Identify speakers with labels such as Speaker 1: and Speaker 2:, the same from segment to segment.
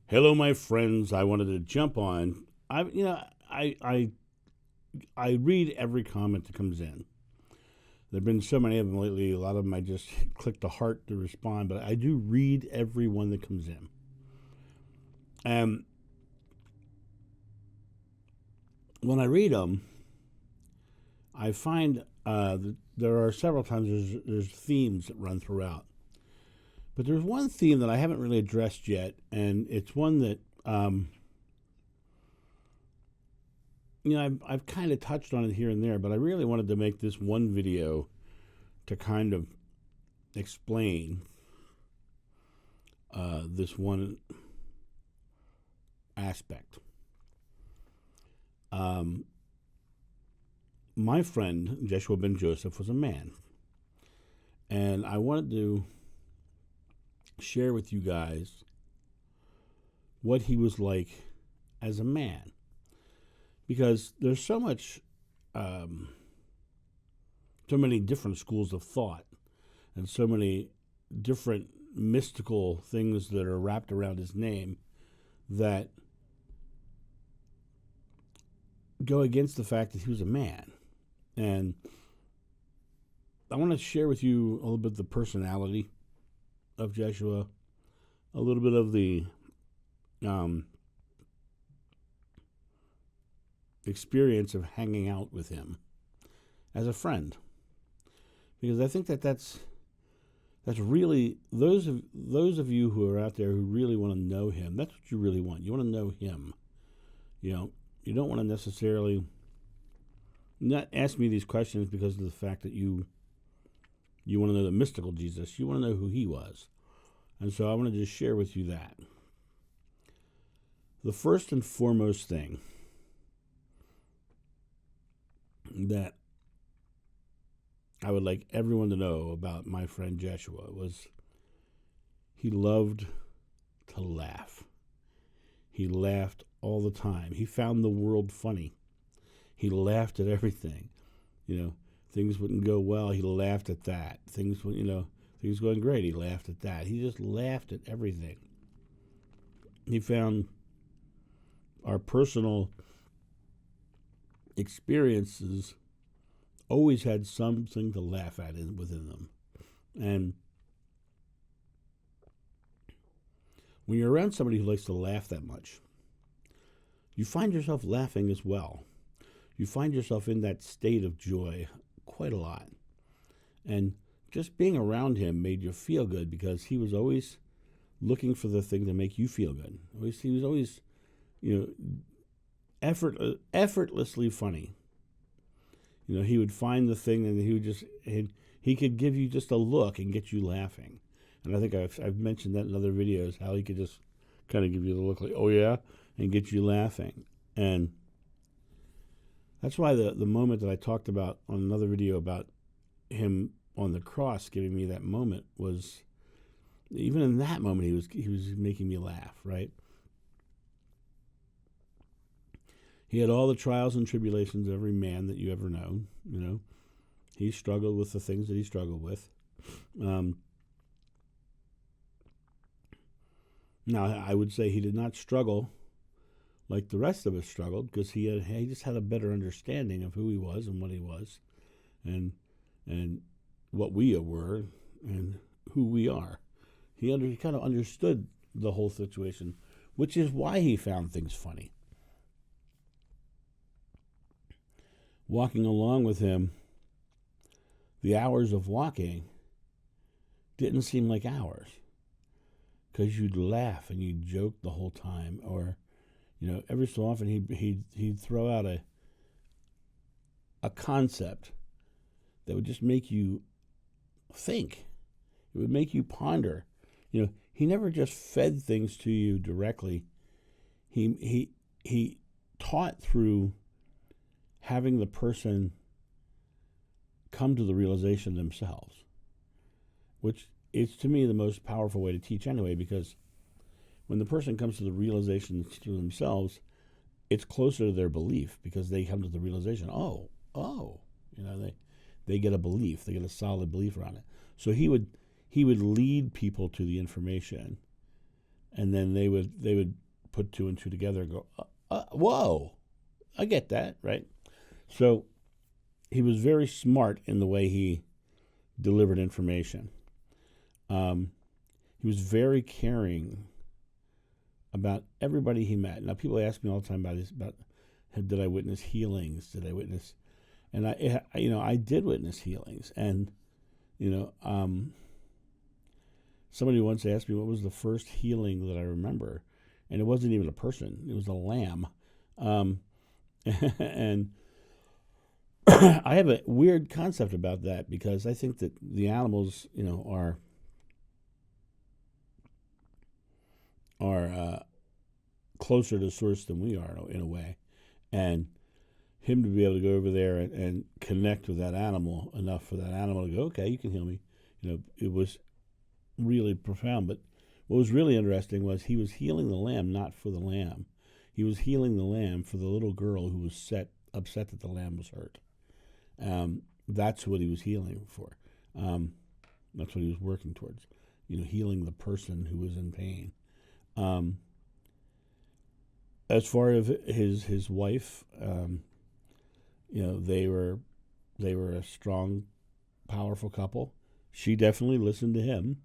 Speaker 1: Hello, my friends. I wanted to jump on. I read every comment that comes in. There've been so many of them lately. A lot of them I just click the heart to respond, but I do read every one that comes in. And when I read them, I find that there are several times there's themes that run throughout. But there's one theme that I haven't really addressed yet, and it's one that I've kind of touched on it here and there, but I really wanted to make this one video to kind of explain this one aspect. My friend, Jeshua Be Joseph, was a man, and I wanted to share with you guys what he was like as a man, because there's so many different schools of thought and so many different mystical things that are wrapped around his name that go against the fact that he was a man. And I want to share with you a little bit of the personality of Jeshua, a little bit of the experience of hanging out with him as a friend, because I think that's really those of you who are out there who really want to know him. That's what you really want. You want to know him. You don't want to necessarily not ask me these questions because of the fact that you want to know the mystical Jesus. You want to know who he was. And so I want to just share with you that. The first and foremost thing that I would like everyone to know about my friend Jeshua was he loved to laugh. He laughed all the time. He found the world funny. He laughed at everything. Things wouldn't go well, he laughed at that. Things going great, he laughed at that. He just laughed at everything. He found our personal experiences always had something to laugh at within them. And when you're around somebody who likes to laugh that much, you find yourself laughing as well. You find yourself in that state of joy quite a lot. And just being around him made you feel good because he was always looking for the thing to make you feel good. He was always, effortlessly funny. He would find the thing and he could give you just a look and get you laughing. And I think I've mentioned that in other videos, how he could just kind of give you the look like, oh yeah, and get you laughing. And that's why the moment that I talked about on another video about him on the cross giving me that moment was, even in that moment, he was making me laugh, right? He had all the trials and tribulations of every man that you ever know. He struggled with the things that he struggled with. Now, I would say he did not struggle like the rest of us struggled, because he just had a better understanding of who he was and what he was, and what we were and who we are. He kind of understood the whole situation, which is why he found things funny. Walking along with him, the hours of walking didn't seem like hours, because you'd laugh and you'd joke the whole time, or every so often he'd throw out a concept that would just make you think. It would make you ponder. He never just fed things to you directly. He taught through having the person come to the realization themselves, which is, to me, the most powerful way to teach anyway, because when the person comes to the realization to themselves, it's closer to their belief, because they come to the realization, they get a belief, they get a solid belief around it. So he would lead people to the information and then they would put two and two together and go, whoa, I get that, right? So he was very smart in the way he delivered information. He was very caring about everybody he met. Now, people ask me all the time about this, about did I witness healings? Did I witness? And I did witness healings. And, somebody once asked me what was the first healing that I remember. And it wasn't even a person. It was a lamb. And I have a weird concept about that because I think that the animals, are closer to source than we are in a way. And him to be able to go over there and connect with that animal enough for that animal to go, okay, you can heal me. It was really profound. But what was really interesting was he was healing the lamb not for the lamb. He was healing the lamb for the little girl who was upset that the lamb was hurt. That's what he was healing for. That's what he was working towards. Healing the person who was in pain. As far as his wife, they were a strong, powerful couple. She definitely listened to him,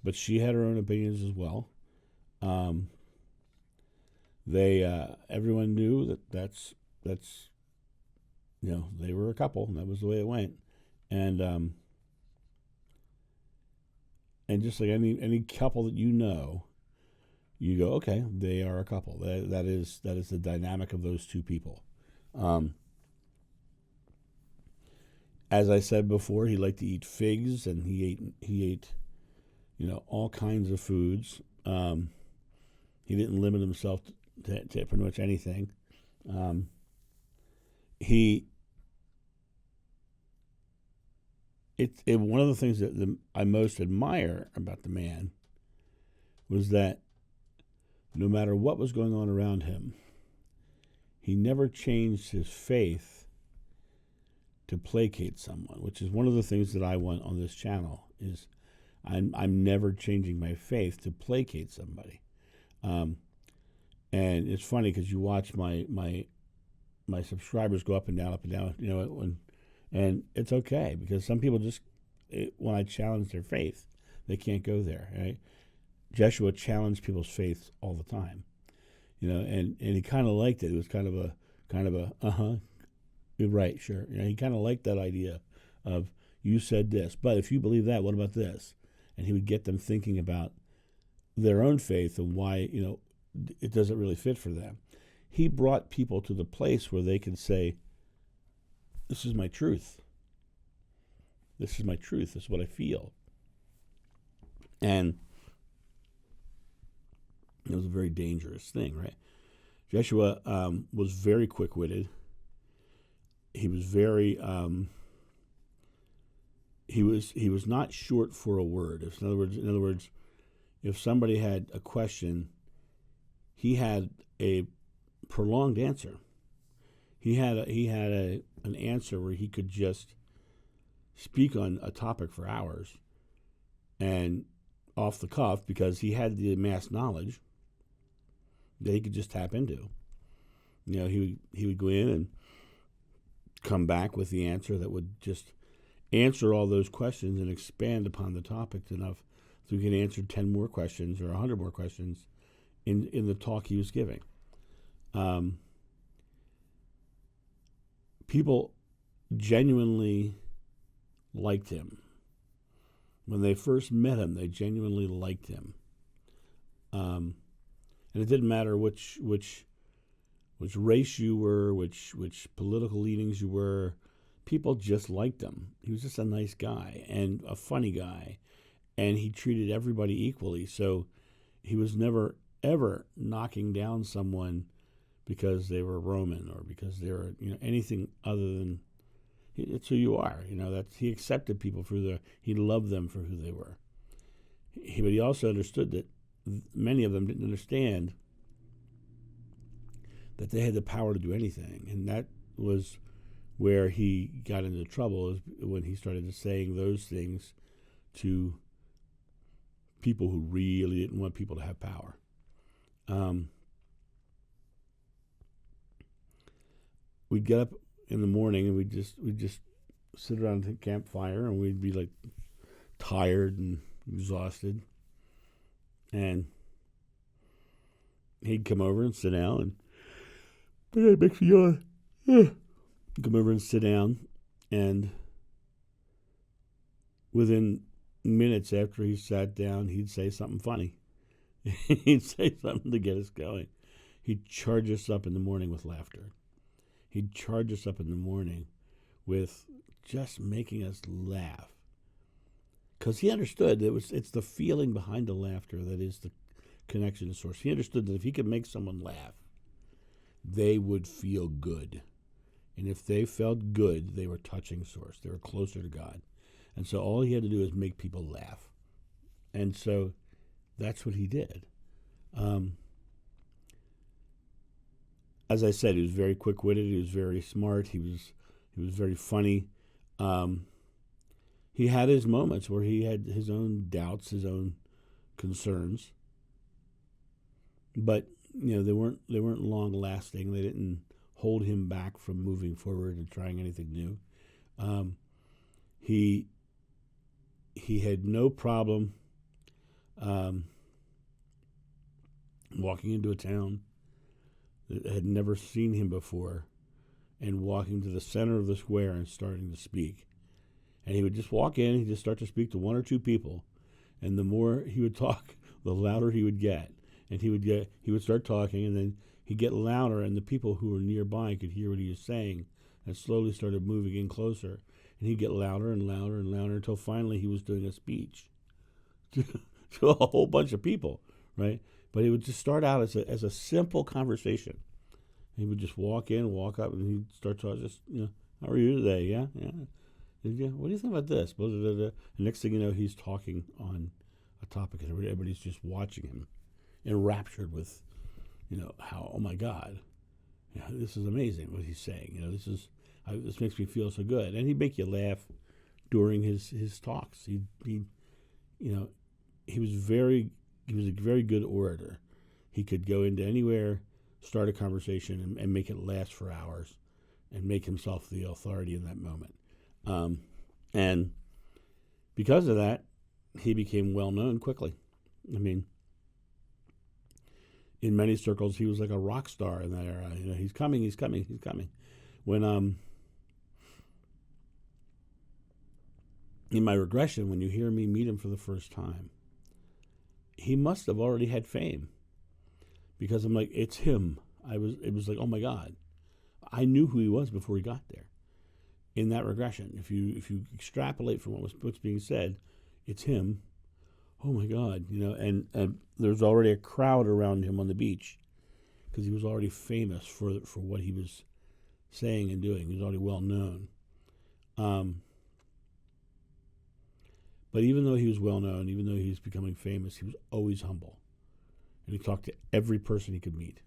Speaker 1: but she had her own opinions as well. Everyone knew that's they were a couple, and that was the way it went. And just like any couple that you go, okay, they are a couple. That is the dynamic of those two people. As I said before, he liked to eat figs, and he ate all kinds of foods. He didn't limit himself to pretty much anything. One of the things that I most admire about the man was that no matter what was going on around him, he never changed his faith to placate someone, which is one of the things that I want on this channel. Is I'm never changing my faith to placate somebody. And it's funny because you watch my subscribers go up and down, and it's okay because some people when I challenge their faith, they can't go there, right? Jeshua challenged people's faith all the time, and he kind of liked it. It was kind of a right, sure. He kind of liked that idea of, you said this, but if you believe that, what about this? And he would get them thinking about their own faith and why, it doesn't really fit for them. He brought people to the place where they could say, this is my truth. This is my truth. This is what I feel. And it was a very dangerous thing, right? Jeshua was very quick-witted. He was very he was not short for a word. In other words, if somebody had a question, he had a prolonged answer. He had an answer where he could just speak on a topic for hours and off the cuff, because he had the amassed knowledge that he could just tap into. He would go in and come back with the answer that would just answer all those questions and expand upon the topic enough so he could answer 10 more questions or 100 more questions in the talk he was giving. People genuinely liked him. When they first met him, they genuinely liked him. And it didn't matter which race you were, which political leanings you were. People just liked him. He was just a nice guy and a funny guy, and he treated everybody equally. So he was never, ever knocking down someone because they were Roman or because they were, anything other than, it's who you are. He accepted people he loved them for who they were. But he also understood that many of them didn't understand that they had the power to do anything. And that was where he got into trouble, is when he started saying those things to people who really didn't want people to have power. We'd get up in the morning and we'd just sit around the campfire, and we'd be like tired and exhausted, and he'd come over and sit down, and but that makes me yawn. Come over and sit down, and within minutes after he sat down, he'd say something funny. He'd say something to get us going. He'd charge us up in the morning with laughter. He'd charge us up in the morning with just making us laugh. Because he understood that it's the feeling behind the laughter that is the connection to source. He understood that if he could make someone laugh, they would feel good. And if they felt good, they were touching source. They were closer to God. And so all he had to do is make people laugh. And so that's what he did. As I said, he was very quick-witted. He was very smart. He was very funny. He had his moments where he had his own doubts, his own concerns. But they weren't long-lasting. They didn't hold him back from moving forward and trying anything new. He had no problem walking into a town that had never seen him before and walking to the center of the square and starting to speak. And he would just walk in, he'd just start to speak to one or two people, and the more he would talk, the louder he would get. And he would start talking, and then he'd get louder, and the people who were nearby could hear what he was saying, and slowly started moving in closer. And he'd get louder and louder and louder until finally he was doing a speech to a whole bunch of people, right? But he would just start out as a simple conversation. He would just walk in, walk up, and he'd start talking, how are you today? Yeah. What do you think about this? Blah, blah, blah, blah. And next thing you know, he's talking on a topic, and everybody's just watching him, enraptured with, how, oh my God, this is amazing what he's saying. This makes me feel so good. And he'd make you laugh during his talks. He was a very good orator. He could go into anywhere, start a conversation, and make it last for hours, and make himself the authority in that moment. And because of that, he became well known quickly. I mean, in many circles, he was like a rock star in that era. He's coming. When in my regression, when you hear me meet him for the first time, he must have already had fame, because I'm like, it's him. It was like, oh my God, I knew who he was before he got there. In that regression, if you extrapolate from what's being said, it's him. Oh my God, and there's already a crowd around him on the beach, because he was already famous for what he was saying and doing. He was already well known. But even though he was well known, even though he was becoming famous, he was always humble, and he talked to every person he could meet.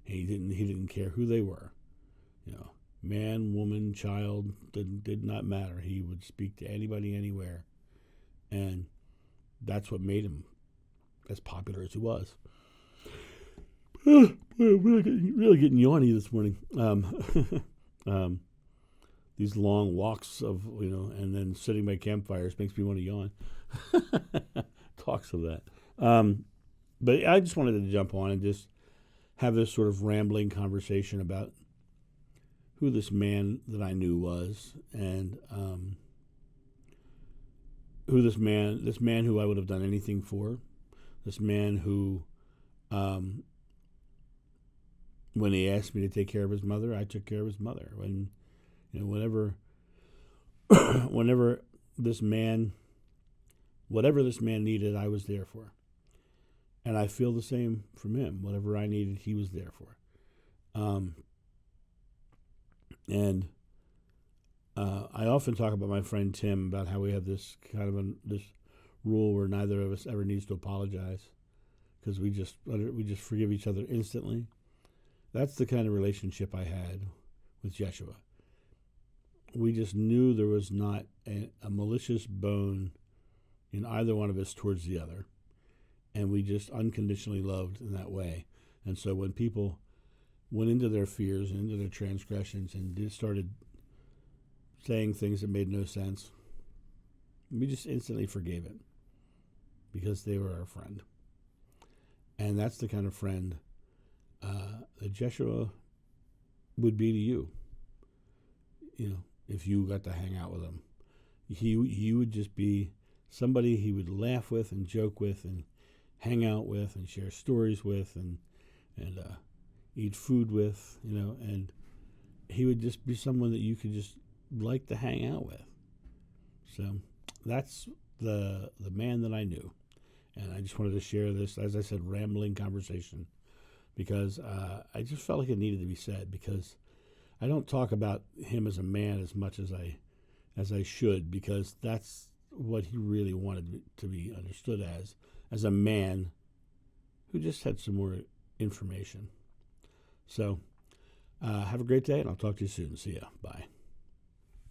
Speaker 1: And he didn't care who they were, man, woman, child, did not matter. He would speak to anybody, anywhere, and that's what made him as popular as he was. Really getting yawny this morning. These long walks of, and then sitting by campfires makes me want to yawn. Talks of that. But I just wanted to jump on and just have this sort of rambling conversation about who this man that I knew was, and who this man who I would have done anything for, this man who, when he asked me to take care of his mother, I took care of his mother. When, whenever whatever this man needed, I was there for. And I feel the same from him. Whatever I needed, he was there for. And I often talk about my friend Tim, about how we have this kind of this rule where neither of us ever needs to apologize, because we just forgive each other instantly. That's the kind of relationship I had with Jeshua. We just knew there was not a malicious bone in either one of us towards the other. and we just unconditionally loved in that way. And so when people went into their fears and into their transgressions and started saying things that made no sense, we just instantly forgave it because they were our friend. And that's the kind of friend that Jeshua would be to you. You know, if you got to hang out with him, he would just be somebody he would laugh with and joke with and hang out with and share stories with and eat food with, you know, and he would just be someone that you could just like to hang out with. So that's the man that I knew. And I just wanted to share this, as I said, rambling conversation, because I just felt like it needed to be said, because I don't talk about him as a man as much as I should, because that's what he really wanted to be understood as a man who just had some more information. So have a great day, and I'll talk to you soon. See ya. Bye.